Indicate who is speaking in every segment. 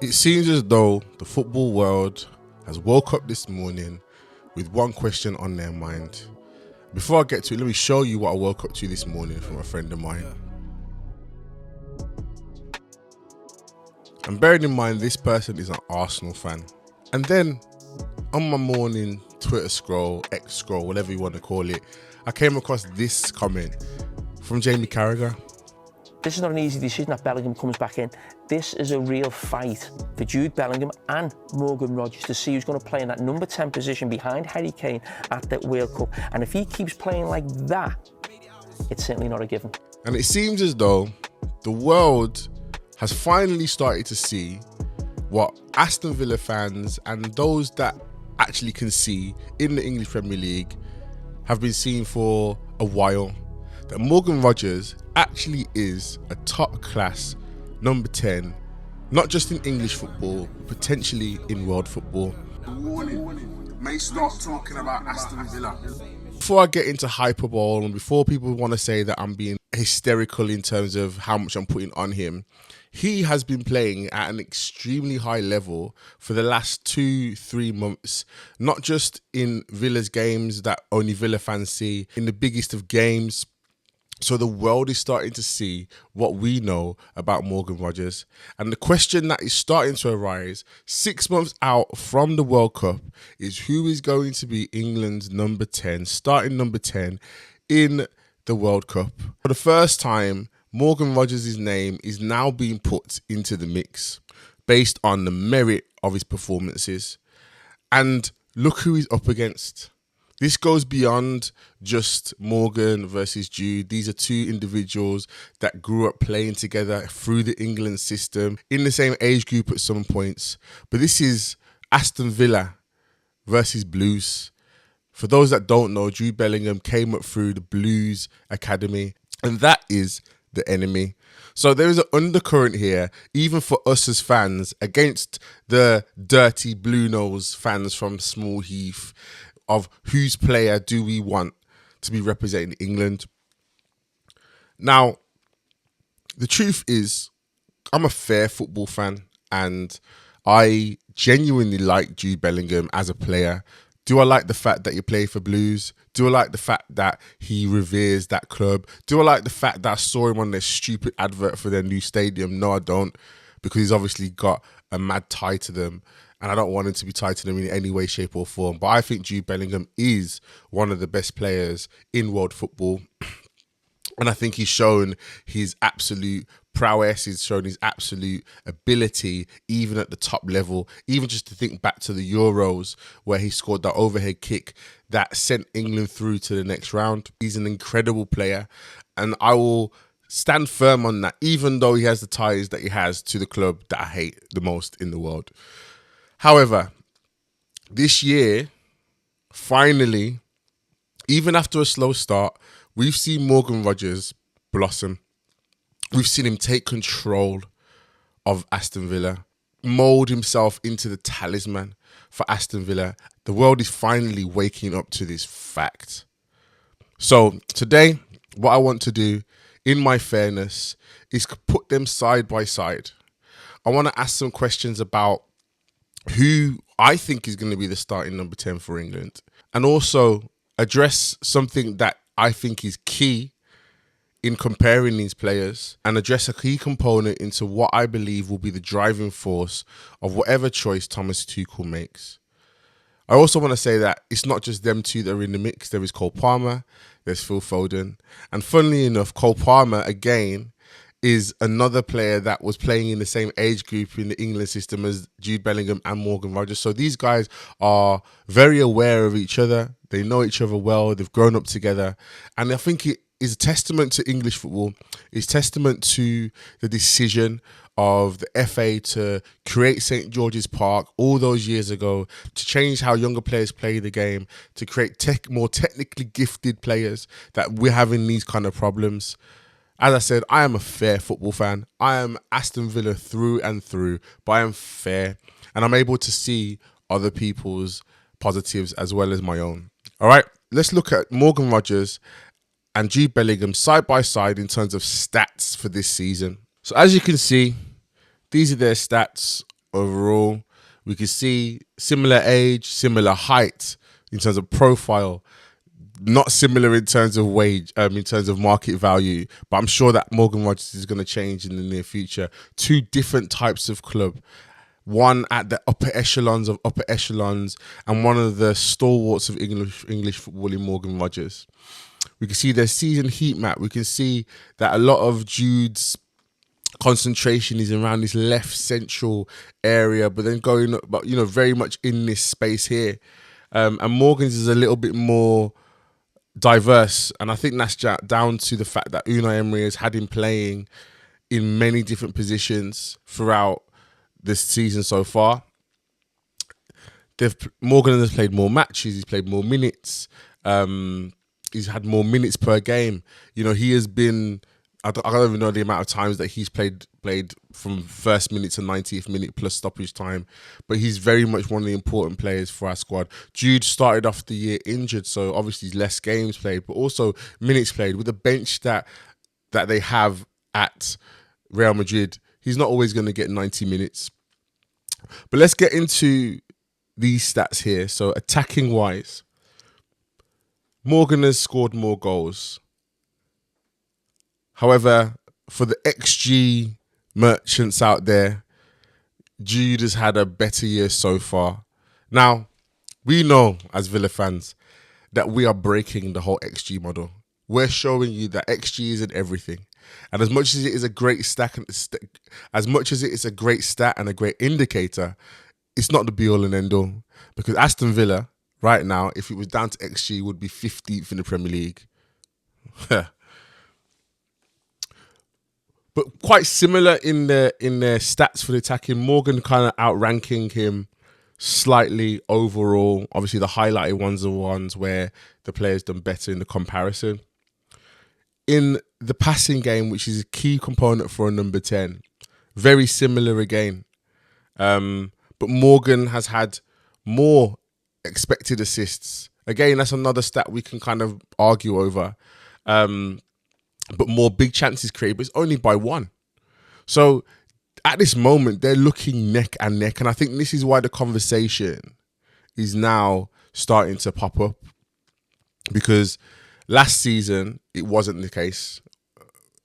Speaker 1: It seems as though the football world has woke up this morning with one question on their mind. Before I get to it, let me show you what I woke up to this morning from a friend of mine. And bearing in mind, this person is an Arsenal fan. And then on my morning Twitter scroll, X scroll, whatever you want to call it, I came across this comment from Jamie Carragher.
Speaker 2: This is not an easy decision that Bellingham comes back in. This is a real fight for Jude Bellingham and Morgan Rogers to see who's going to play in that number 10 position behind Harry Kane at the World Cup. And if he keeps playing like that, it's certainly not a given.
Speaker 1: And it seems as though the world has finally started to see what Aston Villa fans and those that actually can see in the English Premier League have been seeing for a while. That Morgan Rogers actually is a top class number 10, not just in English football, potentially in world football. Warning, may start talking about Aston Villa. Before I get into hyperbole and before people want to say that I'm being hysterical in terms of how much I'm putting on him, he has been playing at an extremely high level for the last 2-3 months, not just in Villa's games that only Villa fans see, in the biggest of games. So the world is starting to see what we know about Morgan Rogers. And the question that is starting to arise 6 months out from the World Cup is who is going to be England's number 10, starting number 10 in the World Cup. For the first time, Morgan Rogers' name is now being put into the mix based on the merit of his performances. And look who he's up against. This goes beyond just Morgan versus Jude. These are two individuals that grew up playing together through the England system in the same age group at some points. But this is Aston Villa versus Blues. For those that don't know, Jude Bellingham came up through the Blues Academy, and that is the enemy. So there is an undercurrent here, even for us as fans, against the dirty Blue Nose fans from Small Heath, of whose player do we want to be representing England. Now, the truth is, I'm a fair football fan and I genuinely like Jude Bellingham as a player. Do I like the fact that he played for Blues? Do I like the fact that he reveres that club? Do I like the fact that I saw him on their stupid advert for their new stadium? No, I don't, because he's obviously got a mad tie to them. And I don't want him to be tied to them in any way, shape or form. But I think Jude Bellingham is one of the best players in world football. And I think he's shown his absolute prowess. He's shown his absolute ability, even at the top level. Even just to think back to the Euros, where he scored that overhead kick that sent England through to the next round. He's an incredible player. And I will stand firm on that, even though he has the ties that he has to the club that I hate the most in the world. However, this year, finally, even after a slow start, we've seen Morgan Rogers blossom. We've seen him take control of Aston Villa, mould himself into the talisman for Aston Villa. The world is finally waking up to this fact. So today, what I want to do, in my fairness, is put them side by side. I want to ask some questions about who I think is going to be the starting number 10 for England, and also address something that I think is key in comparing these players, and address a key component into what I believe will be the driving force of whatever choice Thomas Tuchel makes. I also want to say that it's not just them two that are in the mix. There is Cole Palmer, there's Phil Foden, and funnily enough, Cole Palmer again is another player that was playing in the same age group in the England system as Jude Bellingham and Morgan Rogers. So these guys are very aware of each other. They know each other well. They've grown up together. And I think it is a testament to English football. It's testament to the decision of the FA to create St. George's Park all those years ago, to change how younger players play the game, to create more technically gifted players, that we're having these kind of problems. As I said, I am a fair football fan. I am Aston Villa through and through, but I am fair. And I'm able to see other people's positives as well as my own. All right, let's look at Morgan Rogers and Jude Bellingham side by side in terms of stats for this season. So as you can see, these are their stats overall. We can see similar age, similar height in terms of profile, not similar in terms of wage, in terms of market value. But I'm sure that Morgan Rogers is going to change in the near future. Two different types of club. One at the upper echelons of upper echelons, and one of the stalwarts of English football in Morgan Rogers. We can see their season heat map. We can see that a lot of Jude's concentration is around this left central area, but then going, but very much in this space here. And Morgan's is a little bit more diverse, and I think that's down to the fact that Unai Emery has had him playing in many different positions throughout this season so far. Morgan has played more matches. He's played more minutes. He's had more minutes per game. He has been. I don't even know the amount of times that he's played from first minute to 90th minute plus stoppage time, but he's very much one of the important players for our squad. Jude started off the year injured, so obviously less games played, but also minutes played. With the bench that they have at Real Madrid, he's not always going to get 90 minutes. But let's get into these stats here. So attacking wise, Morgan has scored more goals. However, for the XG merchants out there, Jude has had a better year so far. Now, we know as Villa fans that we are breaking the whole XG model. We're showing you that XG isn't everything. And as much as it is a great stat, and a great indicator, it's not the be all and end all. Because Aston Villa, right now, if it was down to XG, would be 15th in the Premier League. But quite similar in their stats for the attacking. Morgan kind of outranking him slightly overall. Obviously, the highlighted ones are ones where the player's done better in the comparison. In the passing game, which is a key component for a number 10, very similar again. But Morgan has had more expected assists. Again, that's another stat we can kind of argue over. But more big chances created, but it's only by one. So at this moment, they're looking neck and neck. And I think this is why the conversation is now starting to pop up. Because last season, it wasn't the case.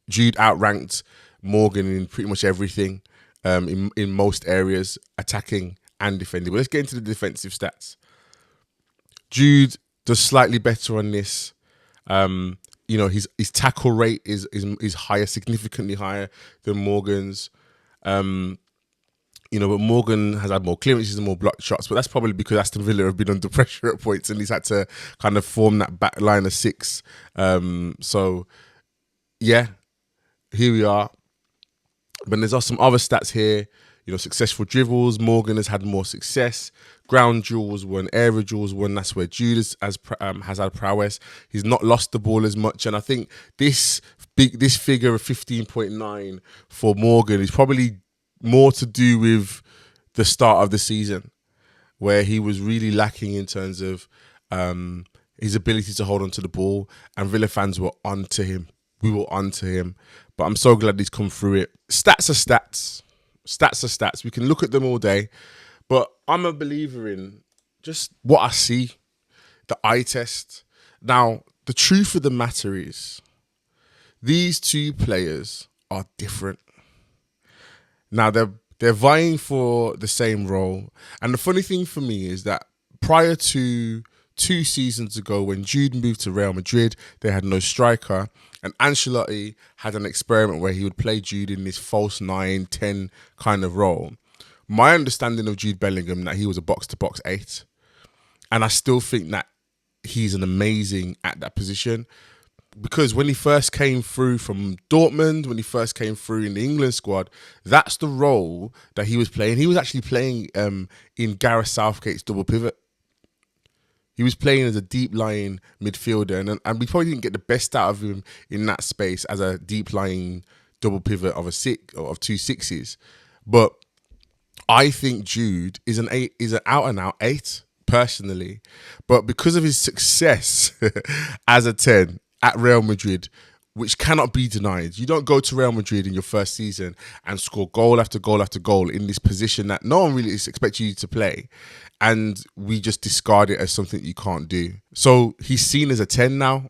Speaker 1: Jude outranked Morgan in pretty much everything, in most areas, attacking and defending. But let's get into the defensive stats. Jude does slightly better on this. His tackle rate is higher, significantly higher than Morgan's. But Morgan has had more clearances and more blocked shots. But that's probably because Aston Villa have been under pressure at points, and he's had to kind of form that back line of six. Here we are. But there's some other stats here. Successful dribbles. Morgan has had more success. Ground duels won, aerial duels won. That's where Jude has had prowess. He's not lost the ball as much, and I think this figure of 15.9 for Morgan is probably more to do with the start of the season, where he was really lacking in terms of his ability to hold on to the ball, and Villa fans were onto him. We were onto him, but I'm so glad he's come through it. Stats are stats. Stats are stats. We can look at them all day, but I'm a believer in just what I see, the eye test. Now, the truth of the matter is, these two players are different. Now, they're vying for the same role. And the funny thing for me is that prior to 2 seasons ago, when Jude moved to Real Madrid, they had no striker. And Ancelotti had an experiment where he would play Jude in this false 9, 10 kind of role. My understanding of Jude Bellingham, that he was a box-to-box 8. And I still think that he's an amazing at that position. Because when he first came through from Dortmund, when he first came through in the England squad, that's the role that he was playing. He was actually playing in Gareth Southgate's double pivot. He was playing as a deep-lying midfielder, and we probably didn't get the best out of him in that space as a deep-lying double pivot of of 2 6s. But I think Jude is an out-and-out 8, personally. But because of his success as a 10 at Real Madrid, which cannot be denied. You don't go to Real Madrid in your first season and score goal after goal after goal in this position that no one really expects you to play, and we just discard it as something you can't do. So he's seen as a 10 now.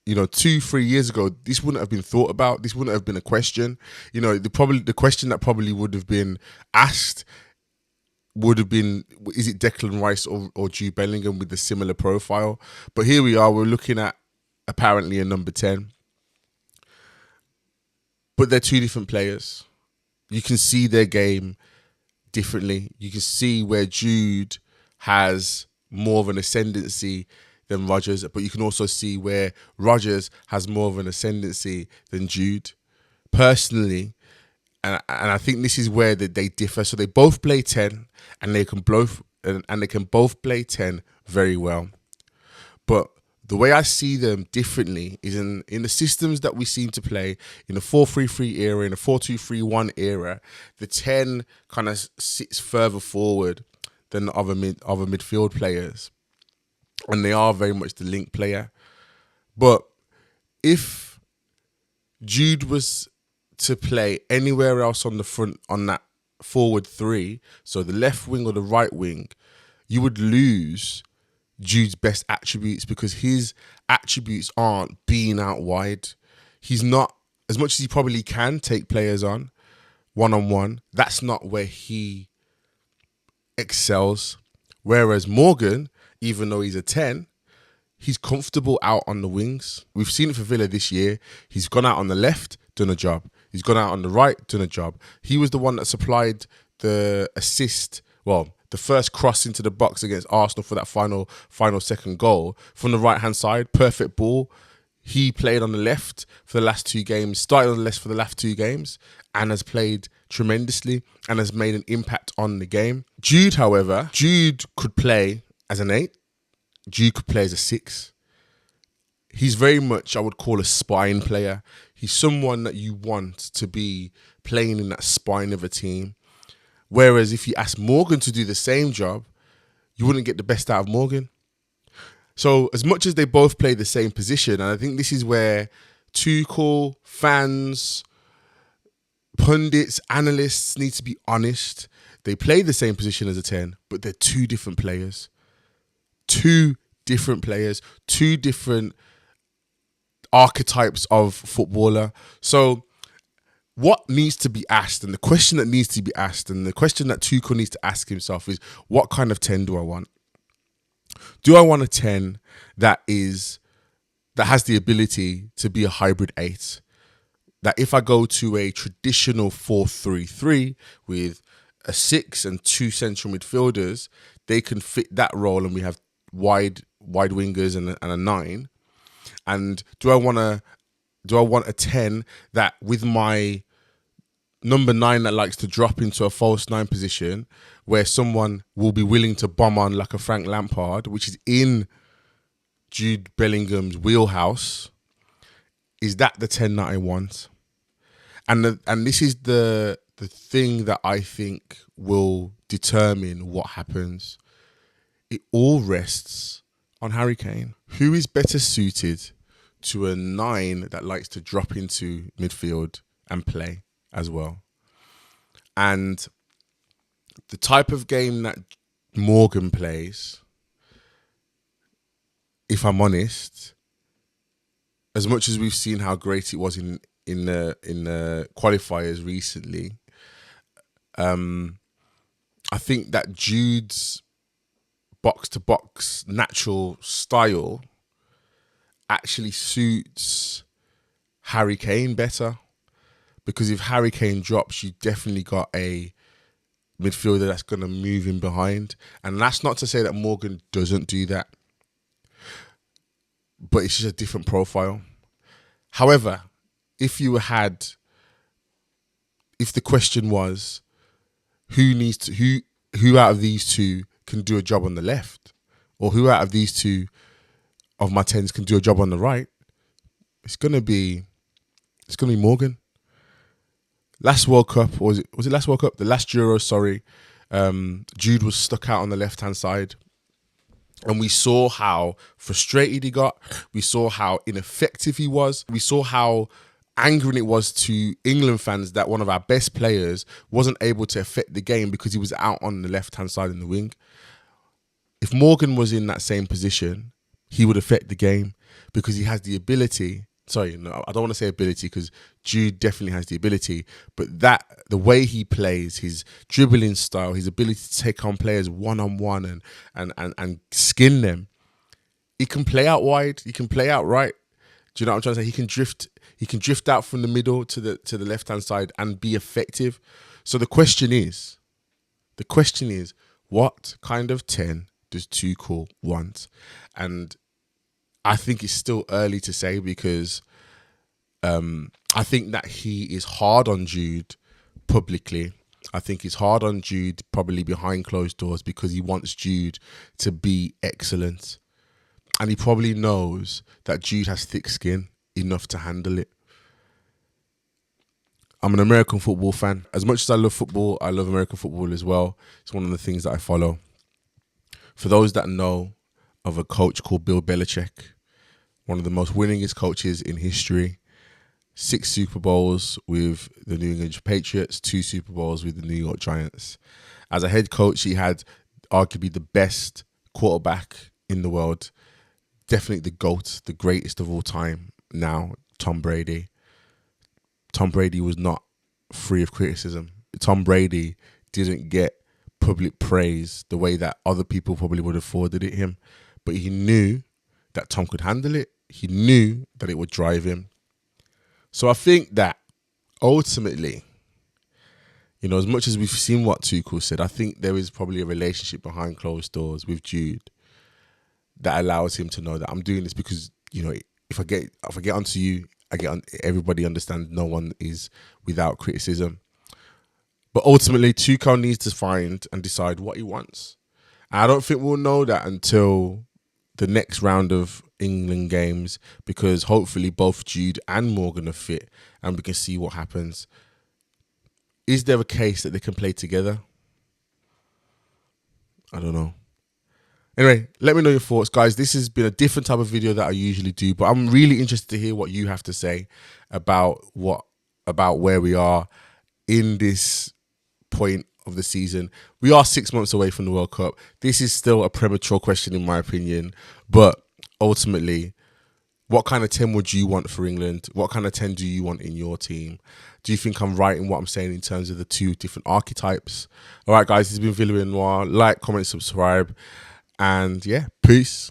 Speaker 1: 2-3 years ago, this wouldn't have been thought about. This wouldn't have been a question. The question that probably would have been asked would have been, is it Declan Rice or Jude Bellingham with a similar profile? But here we are, we're looking at apparently a number 10. But they're two different players. You can see their game differently. You can see where Jude has more of an ascendancy than Rogers, but you can also see where Rogers has more of an ascendancy than Jude. Personally, and I think this is where they differ. So they both play 10, and they can both play 10 very well. But the way I see them differently is in the systems that we seem to play, in the 4-3-3 era, in the 4-2-3-1 era, the 10 kind of sits further forward than the other midfield players. And they are very much the link player. But if Jude was to play anywhere else on the front, on that forward three, so the left wing or the right wing, you would lose Jude's best attributes, because his attributes aren't being out wide. He's not, as much as he probably can take players on one-on-one, that's not where he excels. Whereas Morgan, even though he's a 10, he's comfortable out on the wings. We've seen it for Villa this year. He's gone out on the left, done a job. He's gone out on the right, done a job. He was the one that supplied the assist, the first cross into the box against Arsenal for that final second goal from the right-hand side. Perfect ball. He played on the left for the last 2 games, started on the left for the last 2 games, and has played tremendously and has made an impact on the game. Jude, however, could play as an 8. Jude could play as a 6. He's very much, I would call, a spine player. He's someone that you want to be playing in that spine of a team. Whereas if you ask Morgan to do the same job, you wouldn't get the best out of Morgan. So as much as they both play the same position, and I think this is where Tuchel, fans, pundits, analysts need to be honest. They play the same position as a 10, but they're 2 different players. 2 different players, 2 different archetypes of footballer. So what needs to be asked, and the question that needs to be asked, and the question that Tuchel needs to ask himself is, what kind of 10 do I want? Do I want a 10 that has the ability to be a hybrid 8? That if I go to a traditional 4-3-3 with a 6 and 2 central midfielders, they can fit that role, and we have wide wingers and a 9. And do I want a 10 that, with my number 9 that likes to drop into a false 9 position, where someone will be willing to bomb on like a Frank Lampard, which is in Jude Bellingham's wheelhouse? Is that the 10 that I want? And this is the thing that I think will determine what happens. It all rests on Harry Kane. Who is better suited to a 9 that likes to drop into midfield and play as well? And the type of game that Morgan plays, if I'm honest, as much as we've seen how great it was in the qualifiers recently, I think that Jude's box-to-box natural style actually suits Harry Kane better. Because if Harry Kane drops, you definitely got a midfielder that's going to move in behind. And that's not to say that Morgan doesn't do that, but it's just a different profile. However, if the question was who out of these 2 can do a job on the left, or who out of these 2 of my 10s can do a job on the right, it's gonna be Morgan. Last World Cup, or was it last World Cup? The last Euro, sorry. Jude was stuck out on the left-hand side. And we saw how frustrated he got. We saw how ineffective he was. We saw how angering it was to England fans that one of our best players wasn't able to affect the game because he was out on the left-hand side in the wing. If Morgan was in that same position, he would affect the game because he has the ability. Sorry, no, I don't want to say ability because Jude definitely has the ability, but the way he plays, his dribbling style, his ability to take on players one-on-one and skin them, he can play out wide, he can play out right. Do you know what I'm trying to say? He can drift out from the middle to the left-hand side and be effective. So the question is, what kind of 10 does Tuchel want? And I think it's still early to say because I think that he is hard on Jude publicly. I think he's hard on Jude probably behind closed doors because he wants Jude to be excellent. And he probably knows that Jude has thick skin enough to handle it. I'm an American football fan. As much as I love football, I love American football as well. It's one of the things that I follow. For those that know of a coach called Bill Belichick, one of the most winningest coaches in history, 6 Super Bowls with the New England Patriots, 2 Super Bowls with the New York Giants. As a head coach, he had arguably the best quarterback in the world. Definitely the GOAT, the greatest of all time now, Tom Brady. Tom Brady was not free of criticism. Tom Brady didn't get public praise the way that other people probably would have afforded it him. But he knew that Tom could handle it. He knew that it would drive him. So I think that ultimately, you know, as much as we've seen what Tuchel said, I think there is probably a relationship behind closed doors with Jude that allows him to know that I'm doing this because, you know, if I get onto you, everybody understands no one is without criticism. But ultimately, Tuchel needs to find and decide what he wants. And I don't think we'll know that until the next round of England games because hopefully both Jude and Morgan are fit and we can see what happens. Is there a case that they can play together? I don't know. Anyway, let me know your thoughts, guys. This has been a different type of video that I usually do, but I'm really interested to hear what you have to say about where we are in this point of the season. We are 6 months away from the World Cup. This is still a premature question in my opinion, but ultimately, what kind of 10 would you want for England? What kind of 10 do you want in your team? Do you think I'm right in what I'm saying in terms of the 2 different archetypes? All right, guys, this has been VIN Noir. Like, comment, subscribe. And yeah, peace.